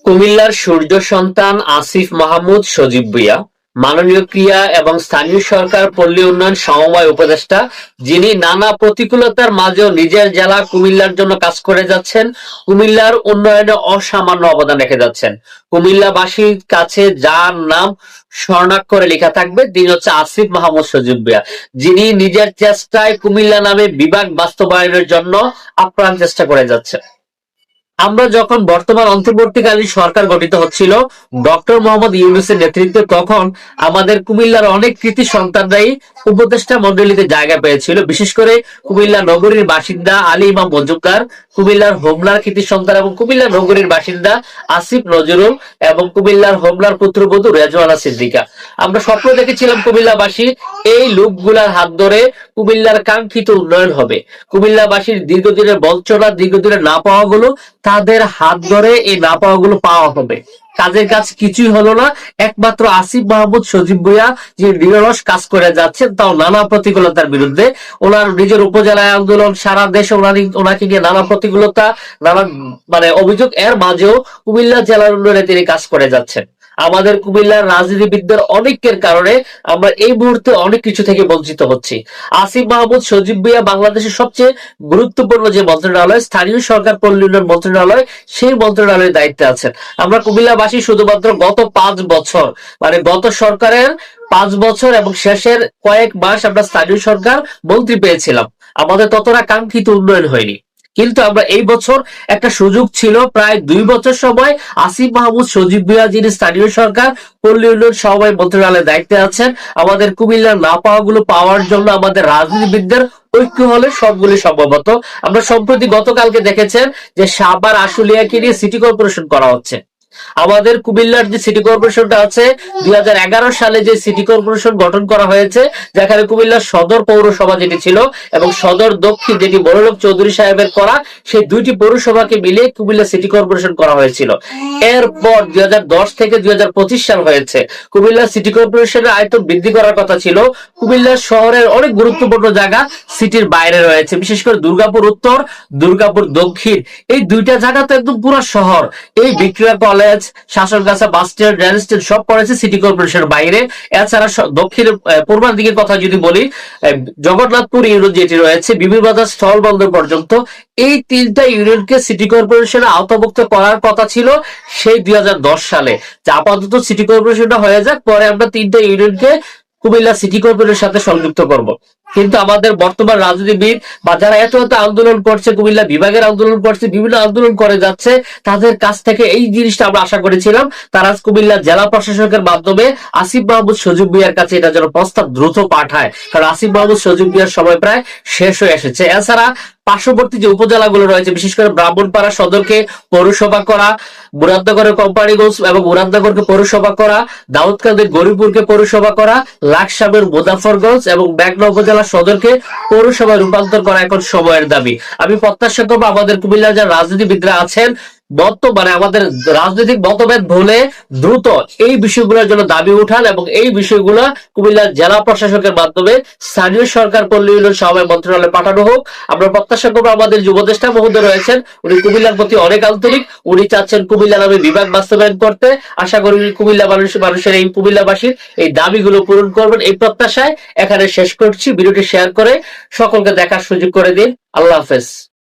কুমিল্লার সূর্য সন্তান আসিফ মাহমুদ সজীব ভুঁইয়া মাননীয় ক্রীড়া এবং স্থানীয় সরকার পল্লী উন্নয়ন সমবায় উপদেষ্টা, যিনি নানা প্রতিকূলতার মাঝেও নিজের জেলা কুমিল্লার জন্য কাজ করে যাচ্ছেন, কুমিল্লার উন্নয়নে অসামান্য অবদান রেখে যাচ্ছেন। কুমিল্লাবাসীর কাছে যার নাম স্বর্ণাক্ষরে লেখা থাকবে তিনি হচ্ছে আসিফ মাহমুদ সজীব ভুঁইয়া, যিনি নিজের চেষ্টায় কুমিল্লা নামে বিভাগ বাস্তবায়নের জন্য আপ্রাণ চেষ্টা করে যাচ্ছেন। আমরা যখন বর্তমান অন্তর্বর্তীকালীন সরকার গঠিত হচ্ছিল ডক্টর মোহাম্মদ ইউনূসের নেতৃত্বে, তখন আমাদের কুমিল্লার অনেক কৃতি সন্তানরাই উপদেষ্টা মন্ডলীতে জায়গা পেয়েছিল। বিশেষ করে কুমিল্লা নগরীর বাসিন্দা আলী ইমাম মজুমদার, কুমিল্লার হোমলার কৃতি সন্তান এবং কুমিল্লা নগরীর বাসিন্দা আসিফ নজরুল এবং কুমিল্লার হোমলার পুত্রবধূ রেজওয়ানা সিদ্দিকা। আমরা স্বপ্ন দেখেছিলাম কুমিল্লাবাসী এই লোকগুলার হাত ধরে কুমিল্লার কাঙ্ক্ষিত উন্নয়ন হবে। কুমিল্লাবাসীর দীর্ঘদিনের বঞ্চনা, দীর্ঘদিনের না পাওয়া গুলো তাদের হাত ধরে এই না পাওয়া গুলো পাওয়া হবে। কাজের কাজ কিছুই হলো না, একমাত্র আসিফ মাহমুদ সজীব ভুঁইয়া যে নিরলস কাজ করে যাচ্ছেন, তাও নানা প্রতিকূলতার বিরুদ্ধে। ওনার নিজের উপজেলায় আন্দোলন, সারা দেশে ওনাকে নিয়ে নানা প্রতিকূলতা, নানা অভিযোগ, এর মাঝেও কুমিল্লা জেলার উন্নয়নে তিনি কাজ করে যাচ্ছেন। আমাদের কুমিল্লার রাজনীতিবিদদের অনেকের কারণে আমরা এই মুহূর্তে অনেক কিছু থেকে বঞ্চিত হচ্ছি। আসিফ মাহমুদ সজীব ভুঁইয়া বাংলাদেশের সবচেয়ে গুরুত্বপূর্ণ যে মন্ত্রণালয়, স্থানীয় সরকার পল্লী উন্নয়ন মন্ত্রণালয়, সেই মন্ত্রণালয়ের দায়িত্বে আছেন। আমরা কুমিল্লাবাসী শুধুমাত্র গত 5 বছর, গত সরকারের 5 বছর এবং শেষের কয়েক মাস আমরা স্থানীয় সরকার মন্ত্রী পেয়েছিলাম, আমাদের ততটা কাঙ্ক্ষিত উন্নয়ন হয়নি। কিন্তু আমরা এই বছর একটা সুযোগ ছিল, প্রায় 2 বছর সময় আসিফ মাহমুদ সজীব ভুঁইয়া, যিনি স্থানীয় সরকার পল্লী উন্নয়ন সমবায় মন্ত্রণালয়ের দায়িত্বে আছেন, আমাদের কুমিল্লার না পাওয়াগুলো পাওয়ার জন্য আমাদের রাজনীতিবিদদের ঐক্য হলে সবগুলি সম্ভবত। আমরা সম্প্রতি গতকালকে দেখেছেন যে সাভার আশুলিয়াকে নিয়ে সিটি কর্পোরেশন করা হচ্ছে। আমাদের কুমিল্লার যে সিটি কর্পোরেশনটা আছে, 2011 সালে যে সিটি কর্পোরেশন গঠন করা হয়েছে, যেখানে কুমিল্লার সদর পৌরসভা যেটি ছিল এবং সদর দক্ষিণ যেটি বড়লোক চৌধুরী সাহেবের করা, সেই দুইটি পৌরসভাকে মিলে কুমিল্লা সিটি কর্পোরেশন করা হয়েছিল। এরপর 2010 থেকে 2025 সাল হয়েছে। কুমিল্লা সিটি কর্পোরেশনের আয়তন বৃদ্ধি করার কথা ছিল। কুমিল্লা শহরের অনেক গুরুত্বপূর্ণ জায়গা সিটির বাইরে রয়েছে, বিশেষ করে দুর্গাপুর উত্তর, দুর্গাপুর দক্ষিণ, এই দুইটা জায়গা তো একদম পুরো শহর। এই Victoria college, Shasongachha bus stand, rail station সব পড়েছে সিটি কর্পোরেশনের বাইরে। এছাড়া দক্ষিণ পূর্বার দিকের কথা যদি বলি, জগন্নাথপুর ইউনিয়ন যেটি রয়েছে বিবির বাজার স্থল বন্দর পর্যন্ত, এই 3টা ইউনিয়নকে সিটি কর্পোরেশনের আওতাভুক্ত করার কথা ছিল সেই 2010 সালে। যে আপাতত সিটি কর্পোরেশনটা হয়ে যাক, পরে আমরা 3টা ইউনিয়নকে কুমিল্লা সিটি কর্পোরেশনের সাথে সংযুক্ত করব। কিন্তু আমাদের বর্তমান রাজনীতিবিদ বা যারা এত এত আন্দোলন করছে, কুমিল্লা বিভাগের আন্দোলন করছে, বিভিন্ন আন্দোলন করে যাচ্ছে, তাদের কাছ থেকে এই জিনিসটা আমরা আশা করেছিলাম। তারা কুমিল্লা জেলা প্রশাসকের মাধ্যমে আসিফ মাহমুদ সজীব ভুঁইয়ার কাছে এটা যেন প্রস্তাব দ্রুত পাঠায়, কারণ আসিফ মাহমুদ সজীব ভুঁইয়ার সময় প্রায় শেষ হয়ে এসেছে। এছাড়া পার্শ্ববর্তী যে উপজেলাগুলো রয়েছে, বিশেষ করে ব্রাহ্মণপাড়া সদরকে পৌরসভা করা, মুরাদনগরের কোম্পানিগঞ্জ এবং মুরাদনগরকে পৌরসভা করা, দাউদকান্দির গরিপুরকে পৌরসভা করা, লাকসামের মুজাফফরগঞ্জ এবং মেঘনা উপজেলা সদরকে পৌরসভায় রূপান্তর করা এখন সময়ের দাবি। আমি প্রত্যাশা করবো আমাদের কুমিল্লার যারা রাজনীতিবিদরা আছেন, বর্তমানে আমাদের রাজনৈতিক মতভেদ ভুলে দ্রুত এই বিষয়গুলোর জন্য দাবি উঠান এবং এই বিষয়গুলো কুমিল্লার জেলা প্রশাসকের মাধ্যমে স্থানীয় সরকার পল্লী উন্নয়ন সমবায় মন্ত্রণালয়ে পাঠানো হোক। আমরা প্রত্যাশা করবো আমাদের যে উপদেষ্টা মহোদয় রয়েছেন, উনি কুমিল্লার প্রতি অনেক আন্তরিক, উনি চাচ্ছেন কুমিল্লা নামে বিভাগ বাস্তবায়ন করতে। আশা করি কুমিল্লা মানুষের এই কুমিল্লাবাসীর এই দাবিগুলো পূরণ করবেন, এই প্রত্যাশায় এখানে শেষ করছি। ভিডিওটি শেয়ার করে সকলকে দেখার সুযোগ করে দিন। আল্লাহ হাফেজ।